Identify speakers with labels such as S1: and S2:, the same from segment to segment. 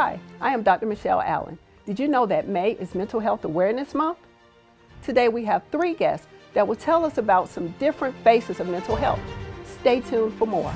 S1: Hi, I am Dr. Michelle Allen. Did you know that May is Mental Health Awareness Month? Today we have 3 guests that will tell us about some different faces of mental health. Stay tuned for more.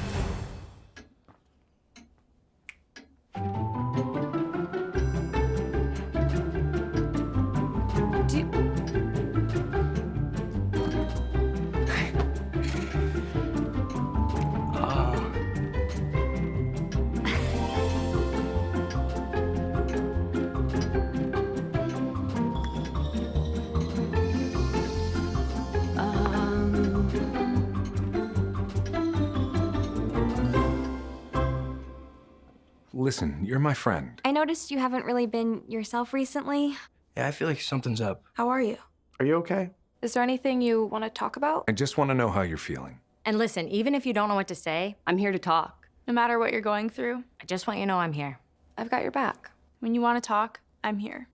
S2: Listen, you're my friend.
S3: I noticed you haven't really been yourself recently.
S4: Yeah, I feel like something's up.
S5: How are you?
S4: Are you okay?
S5: Is there anything you want to talk about?
S2: I just want to know how you're feeling.
S6: And listen, even if you don't know what to say, I'm here to talk.
S5: No matter what you're going through,
S6: I just want you to know I'm here.
S5: I've got your back. When you want to talk, I'm here.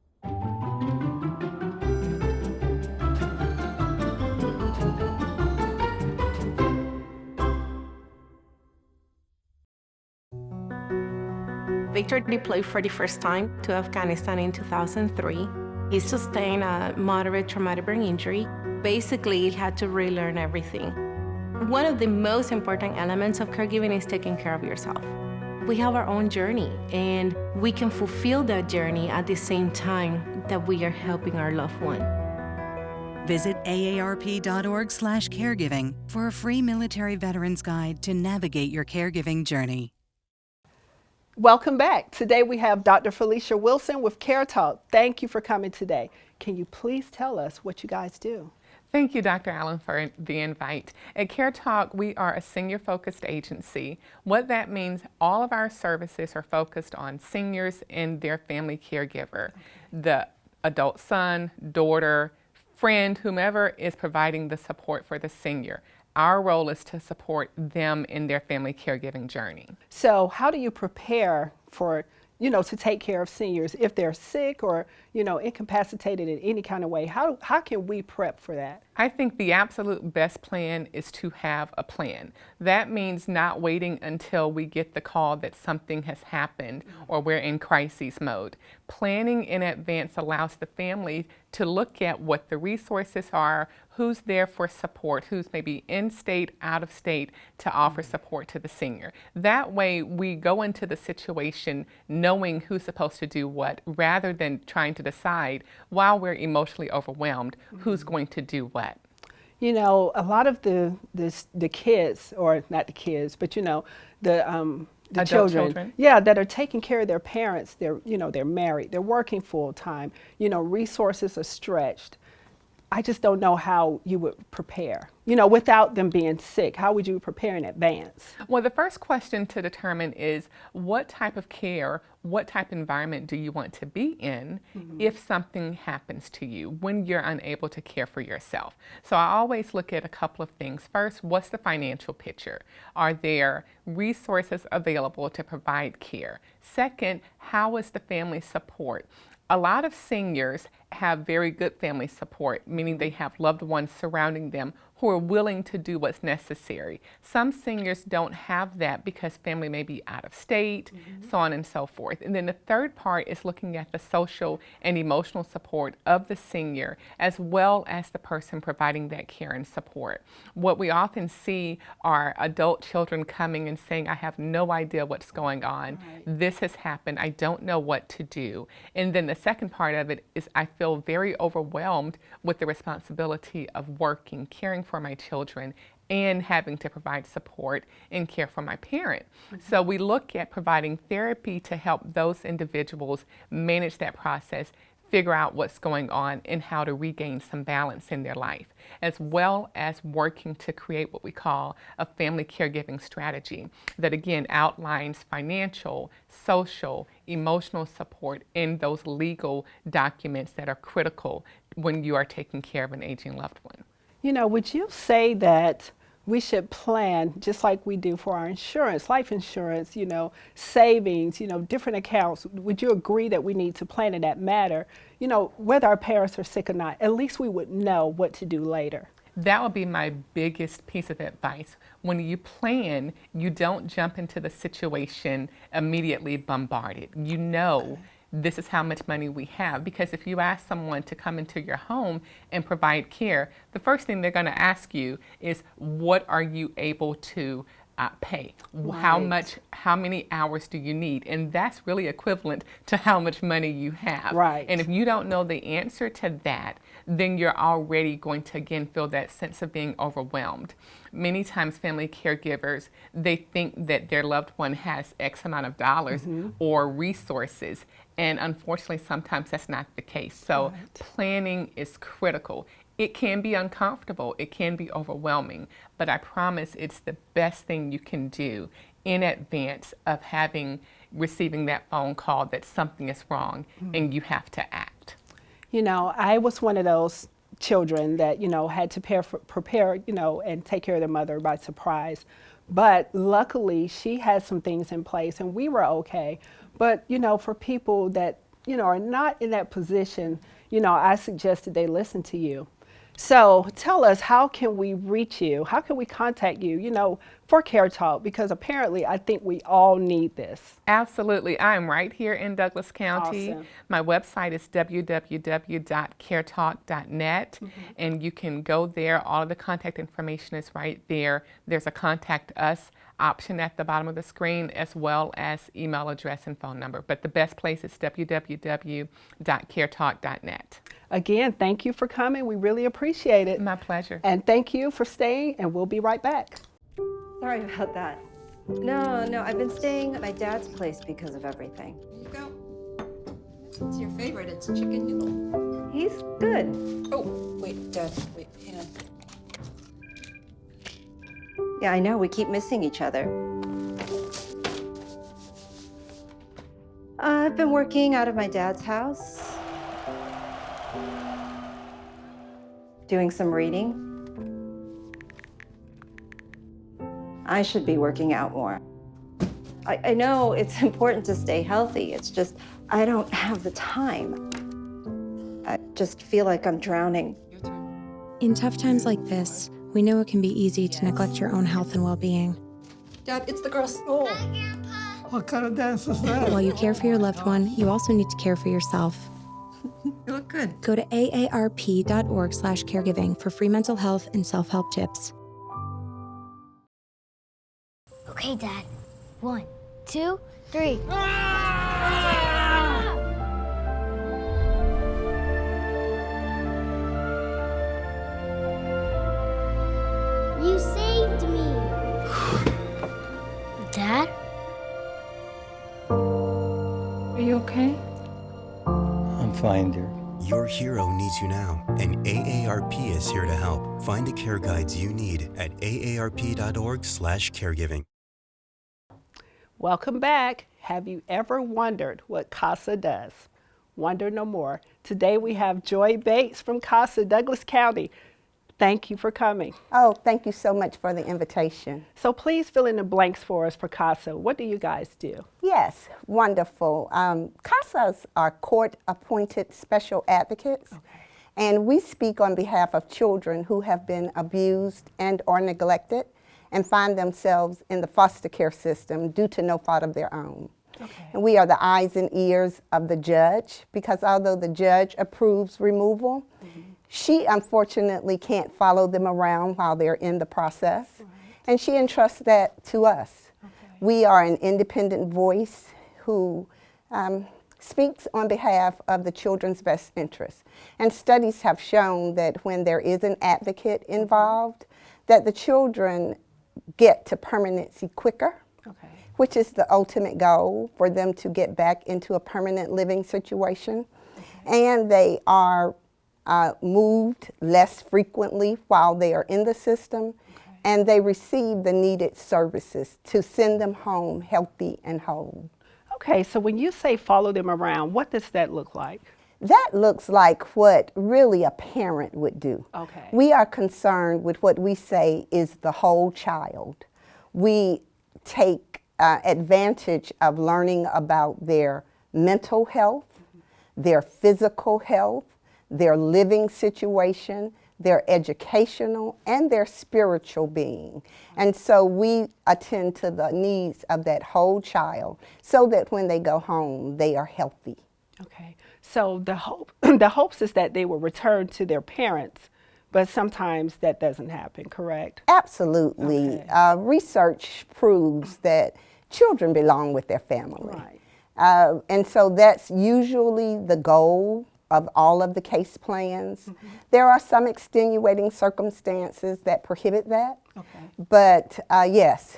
S7: Victor deployed for the first time to Afghanistan in 2003. He sustained a moderate traumatic brain injury. Basically, he had to relearn everything. One of the most important elements of caregiving is taking care of yourself. We have our own journey, and we can fulfill that journey at the same time that we are helping our loved one.
S8: Visit aarp.org/caregiving for a free military veterans guide to navigate your caregiving journey.
S1: Welcome back. Today we have Dr. Felicia Wilson with Care Talk. Thank you for coming today. Can you please tell us what you guys do?
S9: Thank you, Dr. Allen, for the invite. At Care Talk, we are a senior-focused agency. What that means, all of our services are focused on seniors and their family caregiver. The adult son, daughter, friend, whomever is providing the support for the senior. Our role is to support them in their family caregiving journey.
S1: So how do you prepare for, to take care of seniors if they're sick or, incapacitated in any kind of way? How can we prep for that?
S9: I think the absolute best plan is to have a plan. That means not waiting until we get the call that something has happened or we're in crisis mode. Planning in advance allows the family to look at what the resources are, who's there for support, who's maybe in state, out of state to offer support to the senior. That way we go into the situation knowing who's supposed to do what rather than trying to decide while we're emotionally overwhelmed who's going to do what.
S1: A lot of the kids, or not the kids, but the children, yeah, that are taking care of their parents, they're married, they're working full time, resources are stretched. I just don't know how you would prepare, without them being sick. How would you prepare in advance?
S9: Well, the first question to determine is what type of care, what type of environment do you want to be in if something happens to you when you're unable to care for yourself? So I always look at a couple of things. First, what's the financial picture? Are there resources available to provide care? Second, how is the family support? A lot of seniors have very good family support, meaning they have loved ones surrounding them who are willing to do what's necessary. Some seniors don't have that because family may be out of state, so on and so forth. And then the third part is looking at the social and emotional support of the senior as well as the person providing that care and support. What we often see are adult children coming and saying, I have no idea what's going on. Right. This has happened. I don't know what to do. And then the second part of it is I feel very overwhelmed with the responsibility of working, caring for my children, and having to provide support and care for my parent. So we look at providing therapy to help those individuals manage that process, figure out what's going on and how to regain some balance in their life, as well as working to create what we call a family caregiving strategy that again outlines financial, social, emotional support in those legal documents that are critical when you are taking care of an aging loved one.
S1: Would you say that we should plan just like we do for our insurance, life insurance, savings, different accounts? Would you agree that we need to plan in that matter? Whether our parents are sick or not, at least we would know what to do later.
S9: That would be my biggest piece of advice. When you plan, you don't jump into the situation immediately bombarded. You know, this is how much money we have. Because if you ask someone to come into your home and provide care, the first thing they're going to ask you is, what are you able to pay?
S1: Right.
S9: How many hours do you need? And that's really equivalent to how much money you have.
S1: Right.
S9: And if you don't know the answer to that, then you're already going to again feel that sense of being overwhelmed. Many times family caregivers, they think that their loved one has X amount of dollars or resources. And unfortunately, sometimes that's not the case. So planning is critical. It can be uncomfortable, it can be overwhelming, but I promise it's the best thing you can do in advance of receiving that phone call that something is wrong and you have to act.
S1: You know, I was one of those children that, you know, had to prepare, you know, and take care of their mother by surprise. But luckily, she had some things in place and we were okay. But, you know, for people that, you know, are not in that position, you know, I suggested they listen to you. So tell us, how can we reach you? How can we contact you, you know, for Care Talk? Because apparently I think we all need this.
S9: Absolutely. I am right here in Douglas County.
S1: Awesome.
S9: My website is www.caretalk.net, and you can go there. All of the contact information is right there. There's a contact us option at the bottom of the screen, as well as email address and phone number. But the best place is www.caretalk.net.
S1: Again, thank you for coming. We really appreciate it.
S9: My pleasure.
S1: And thank you for staying, and we'll be right back.
S10: Sorry about that. No, I've been staying at my dad's place because of everything.
S11: Here you go. It's your favorite. It's chicken noodle.
S10: He's good.
S11: Oh, wait, Dad. Wait, hang on.
S10: Yeah, I know. We keep missing each other. I've been working out of my dad's house. Doing some reading. I should be working out more. I know it's important to stay healthy. It's just, I don't have the time. I just feel like I'm drowning.
S11: Your turn.
S12: In tough times like this, we know it can be easy to neglect your own health and well-being.
S11: Dad, it's the girls. Oh.
S13: What kind of dance is that?
S12: While you care for your loved one, you also need to care for yourself.
S11: You look good.
S12: Go to aarp.org/caregiving for free mental health and self-help tips.
S3: Okay, Dad. 1, 2, 3. You saved me. Dad?
S5: Are you okay?
S13: I'm fine, dear.
S14: Your hero needs you now, and AARP is here to help. Find the care guides you need at aarp.org/caregiving.
S1: Welcome back. Have you ever wondered what CASA does? Wonder no more. Today we have Joy Bates from CASA, Douglas County. Thank you for coming.
S15: Oh, thank you so much for the invitation.
S1: So please fill in the blanks for us for CASA. What do you guys do?
S15: Yes, wonderful. CASAs are court-appointed special advocates, and we speak on behalf of children who have been abused and or neglected and find themselves in the foster care system due to no fault of their own. And we are the eyes and ears of the judge, because although the judge approves removal, she unfortunately can't follow them around while they're in the process, and she entrusts that to us. We are an independent voice who speaks on behalf of the children's best interests. And studies have shown that when there is an advocate involved, that the children get to permanency quicker, which is the ultimate goal, for them to get back into a permanent living situation. And they are moved less frequently while they are in the system, and they receive the needed services to send them home healthy and whole.
S1: Okay, so when you say follow them around, what does that look like?
S15: That looks like what really a parent would do. We are concerned with what we say is the whole child. We take advantage of learning about their mental health, their physical health, their living situation, their educational, and their spiritual being. And so we attend to the needs of that whole child so that when they go home, they are healthy.
S1: Okay, so the hopes is that they will return to their parents, but sometimes that doesn't happen, correct?
S15: Absolutely.
S1: Okay.
S15: Research proves that children belong with their family.
S1: Right.
S15: And so that's usually the goal of all of the case plans. There are some extenuating circumstances that prohibit that, but yes,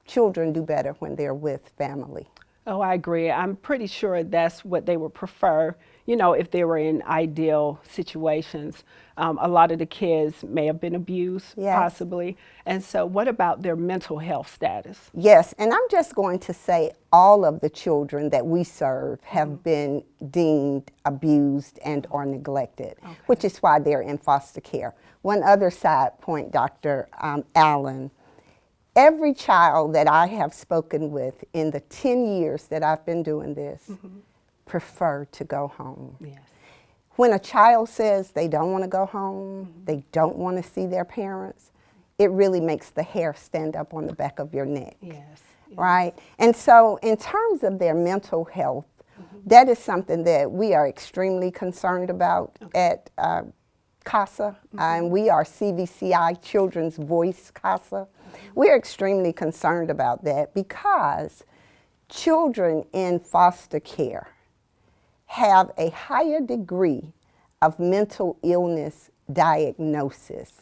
S15: children do better when they're with family.
S1: Oh, I agree. I'm pretty sure that's what they would prefer, you know, if they were in ideal situations. A lot of the kids may have been abused, possibly. And so what about their mental health status?
S15: Yes, and I'm just going to say all of the children that we serve have been deemed abused and or neglected, which is why they're in foster care. One other side point, Dr. Allen, every child that I have spoken with in the 10 years that I've been doing this prefer to go home.
S1: Yes.
S15: When a child says they don't want to go home, they don't want to see their parents, it really makes the hair stand up on the back of your neck.
S1: Yes.
S15: Right? And so in terms of their mental health, that is something that we are extremely concerned about at CASA, and we are CVCI Children's Voice CASA. We're extremely concerned about that because children in foster care have a higher degree of mental illness diagnosis.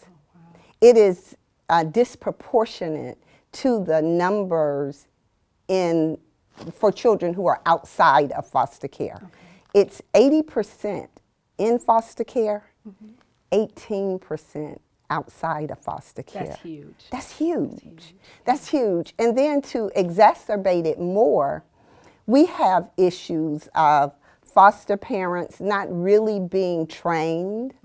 S15: It is disproportionate to the numbers for children who are outside of foster care. It's 80% in foster care, 18% outside of foster care.
S1: That's huge.
S15: That's huge. That's huge. And then to exacerbate it more, we have issues of foster parents not really being trained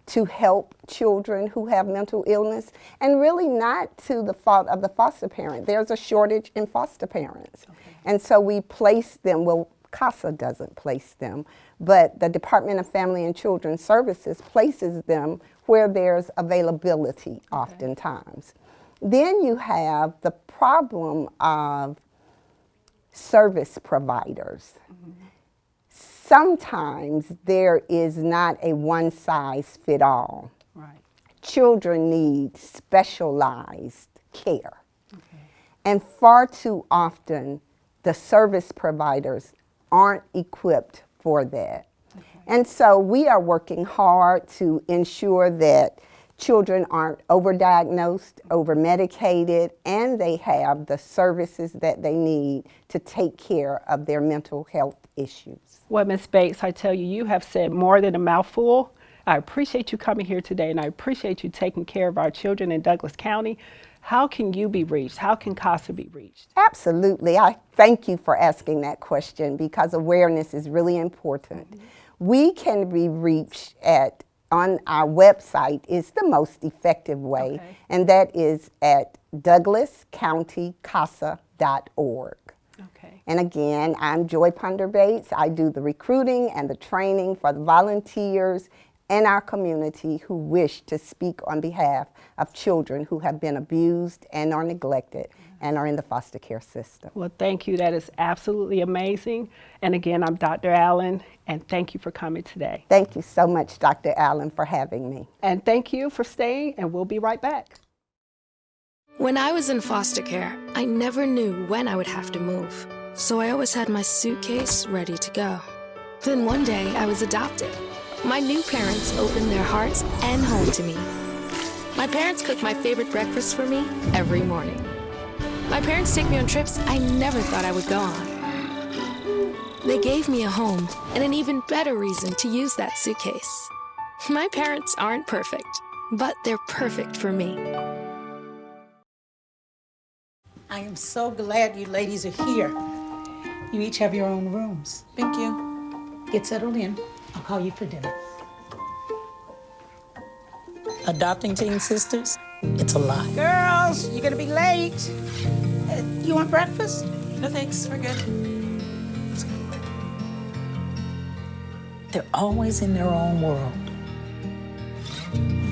S15: to help children who have mental illness, and really not to the fault of the foster parent. There's a shortage in foster parents. And so we place them, well, CASA doesn't place them, but the Department of Family and Children Services places them where there's availability oftentimes. Then you have the problem of service providers. Sometimes there is not a one-size-fits-all.
S1: Right.
S15: Children need specialized care. And far too often, the service providers aren't equipped for that. And so we are working hard to ensure that children aren't overdiagnosed, overmedicated, and they have the services that they need to take care of their mental health issues.
S1: Well, Ms. Bates, I tell you, you have said more than a mouthful. I appreciate you coming here today, and I appreciate you taking care of our children in Douglas County. How can you be reached? How can CASA be reached?
S15: Absolutely. I thank you for asking that question because awareness is really important. We can be reached on our website is the most effective way, and that is at douglascountycasa.org. And again, I'm Joy Ponder Bates. I do the recruiting and the training for the volunteers and our community who wish to speak on behalf of children who have been abused and are neglected and are in the foster care system.
S1: Well, thank you. That is absolutely amazing. And again, I'm Dr. Allen, and thank you for coming today.
S15: Thank you so much, Dr. Allen, for having me.
S1: And thank you for staying, and we'll be right back.
S12: When I was in foster care, I never knew when I would have to move. So I always had my suitcase ready to go. Then one day, I was adopted. My new parents opened their hearts and home to me. My parents cook my favorite breakfast for me every morning. My parents take me on trips I never thought I would go on. They gave me a home and an even better reason to use that suitcase. My parents aren't perfect, but they're perfect for me.
S16: I am so glad you ladies are here. You each have your own rooms.
S11: Thank you.
S16: Get settled in. I'll call you for dinner. Adopting teen sisters, it's a lot. Girls, you're gonna be late. You want breakfast?
S11: No thanks, we're good.
S16: They're always in their own world.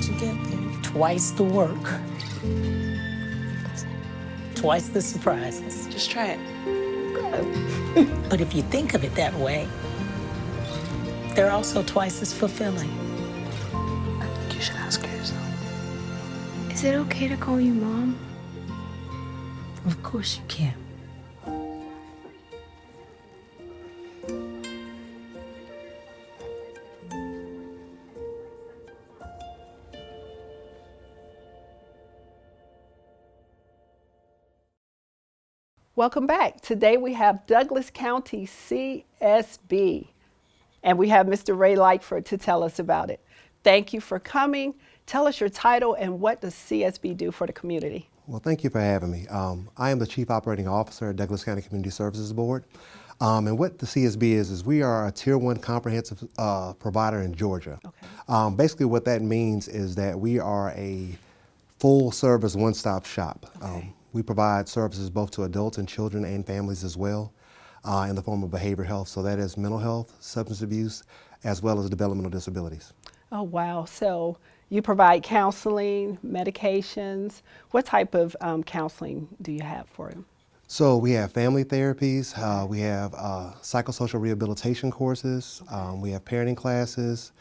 S16: what you get, baby. Twice the work. Twice the surprises.
S11: Just try it.
S16: But if you think of it that way, they're also twice as fulfilling.
S11: I think you should ask her yourself.
S3: Is it okay to call you Mom?
S16: Of course you can.
S1: Welcome back. Today we have Douglas County CSB, and we have Mr. Ray Lightford to tell us about it. Thank you for coming. Tell us your title and what does CSB do for the community?
S17: Well, thank you for having me. I am the Chief Operating Officer at Douglas County Community Services Board. And what the CSB is we are a Tier 1 comprehensive provider in Georgia. Okay. Basically what that means is that we are a full service one-stop shop. Okay. We provide services both to adults and children and families as well in the form of behavioral health. So that is mental health, substance abuse, as well as developmental disabilities.
S1: Oh, wow. So you provide counseling, medications. What type of counseling do you have for them?
S17: So we have family therapies, we have psychosocial rehabilitation courses, we have parenting classes,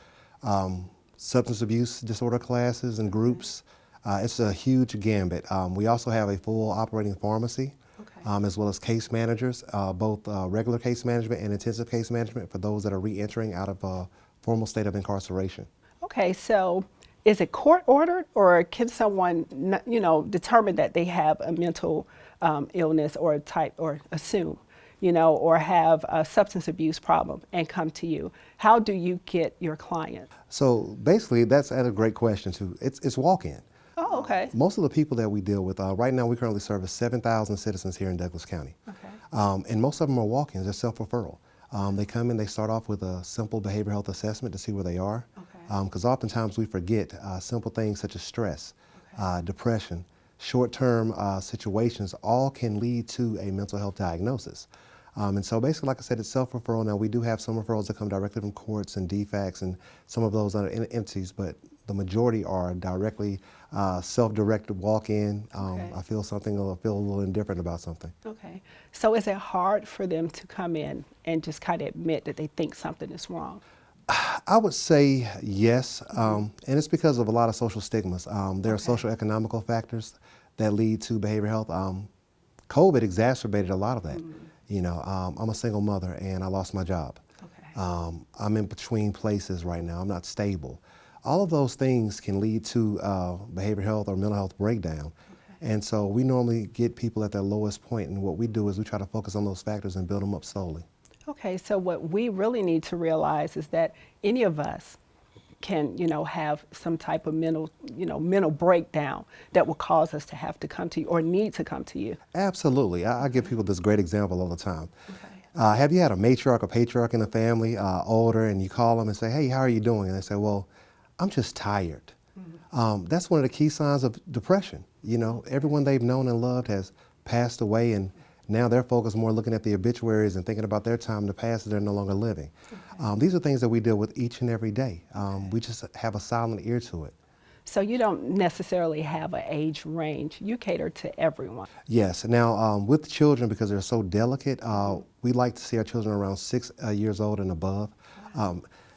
S17: substance abuse disorder classes and groups. It's a huge gambit. We also have a full operating pharmacy, okay, as well as case managers, both regular case management and intensive case management for those that are re-entering out of a formal state of incarceration. Okay, so is it court ordered, or can someone, determine that they have a mental illness or assume, or have a substance abuse problem and come to you? How do you get your client? So basically, that's a great question too. It's walk-in. Oh, okay. Most of the people that we deal with, right now we currently service 7,000 citizens here in Douglas County. Okay. And most of them are walk-ins, they're self-referral. They come in, they start off with a simple behavioral health assessment to see where they are. Because oftentimes we forget simple things such as stress, depression, short-term situations all can lead to a mental health diagnosis. And so basically, like I said, it's self-referral. Now we do have some referrals that come directly from courts and DFACs and some of those other entities, but the majority are directly self-directed walk-in. Okay. I feel something or feel a little indifferent about something. Okay. So is it hard for them to come in and just kind of admit that they think something is wrong? I would say yes, and it's because of a lot of social stigmas. There are social economical factors that lead to behavioral health. COVID exacerbated a lot of that. I'm a single mother and I lost my job. Okay. I'm in between places right now. I'm not stable. All of those things can lead to behavioral health or mental health breakdown. Okay. And so we normally get people at their lowest point, and what we do is we try to focus on those factors and build them up slowly. Okay, so what we really need to realize is that any of us can, have some type of mental breakdown that will cause us to have to come to you or need to come to you. Absolutely. I give people this great example all the time. Okay. Have you had a matriarch or patriarch in the family, older, and you call them and say, hey, how are you doing? And they say, well, I'm just tired. Mm-hmm. That's one of the key signs of depression. Everyone they've known and loved has passed away, and now they're focused more looking at the obituaries and thinking about their time in the past that they're no longer living. Okay. These are things that we deal with each and every day. Okay. We just have a silent ear to it. So you don't necessarily have an age range. You cater to everyone. Yes. Now, with children, because they're so delicate, we like to see our children around 6 years old and above.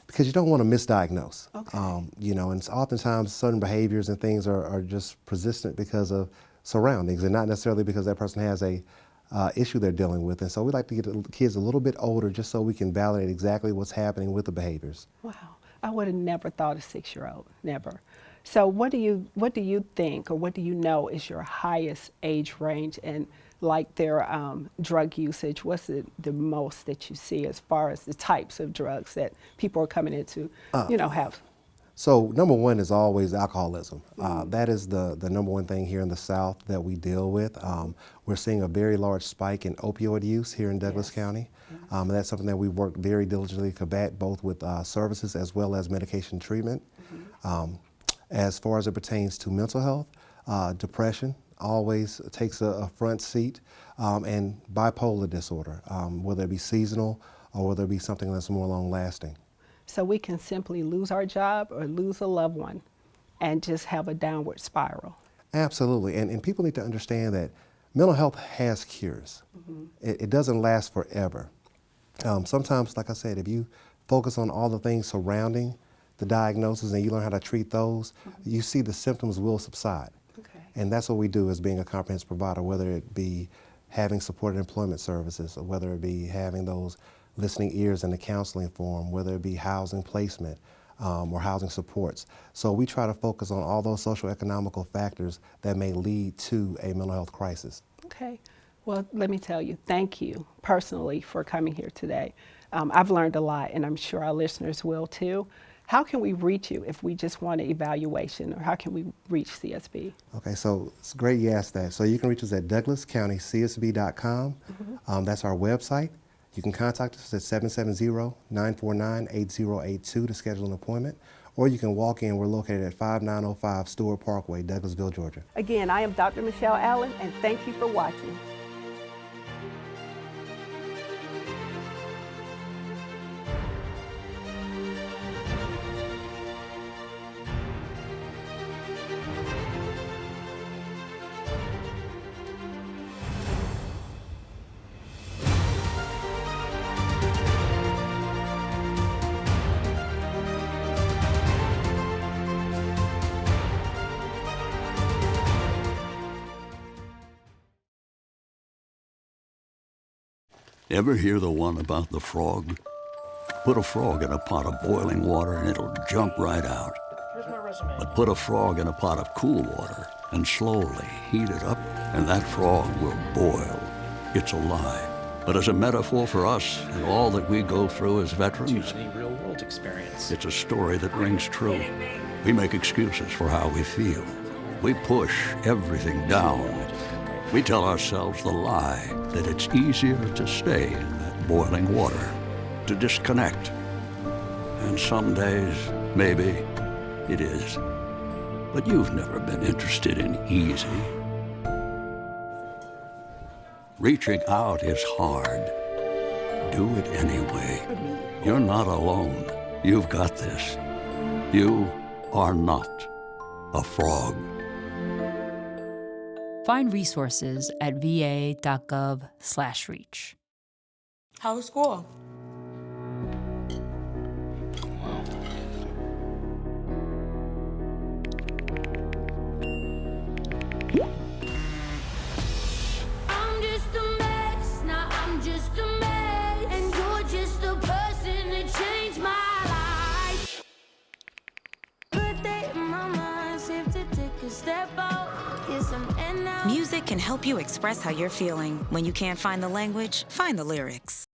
S17: Because you don't want to misdiagnose. Okay. And oftentimes certain behaviors and things are just persistent because of surroundings and not necessarily because that person has a issue they're dealing with. And so we like to get the kids a little bit older just so we can validate exactly what's happening with the behaviors. Wow. I would have never thought a 6-year-old, never. So what do you think, or what do you know is your highest age range, and like their drug usage? What's the most that you see as far as the types of drugs that people are coming into, have? So number one is always alcoholism. That is the number one thing here in the South that we deal with. We're seeing a very large spike in opioid use here in Douglas County. And that's something that we work very diligently to combat, both with services as well as medication treatment. As far as it pertains to mental health, depression always takes a front seat, and bipolar disorder, whether it be seasonal or whether it be something that's more long lasting. So we can simply lose our job or lose a loved one
S1: and just have a downward spiral.
S17: Absolutely, and people need to understand that mental health has cures. It doesn't last forever. Sometimes, like I said, if you focus on all the things surrounding the diagnosis and you learn how to treat those, you see the symptoms will subside. And that's what we do as being a comprehensive provider, whether it be having supported employment services, or whether it be having those listening ears in the counseling form, whether it be housing placement or housing supports. So we try to focus on all those social economical factors that may lead to a mental health crisis.
S1: Okay. Well, let me tell you, thank you personally for coming here today. I've learned a lot, and I'm sure our listeners will too. How can we reach you if we just want an evaluation, or how can we reach CSB? Okay, so it's great you asked that. So you can reach us at douglascountycsb.com. That's our website. You can contact us at 770-949-8082 to schedule an appointment, or you can walk in. We're located at 5905 Stewart Parkway, Douglasville, Georgia. Again, I am Dr. Michelle Allen, and thank you for watching.
S18: Ever hear the one about the frog? Put a frog in a pot of boiling water and it'll jump right out. But put a frog in a pot of cool water and slowly heat it up, and that frog will boil. It's a lie. But as a metaphor for us and all that we go through as veterans,
S4: Any real-world experience.
S18: it's a story that rings true. We make excuses for how we feel. We push everything down. We tell ourselves the lie that it's easier to stay in that boiling water, to disconnect. And some days, maybe, it is. But you've never been interested in easy. Reaching out is hard. Do it anyway. You're not alone. You've got this. You are not a frog.
S19: Find resources at va.gov/reach.
S11: How was school?
S12: I'm just a mess, now I'm just a mess, and you're just the person that changed my life. Put that in my mind, safe to take a step out. Yes, I'm in now.
S20: Music can help you express how you're feeling. When you can't find the language, find the lyrics.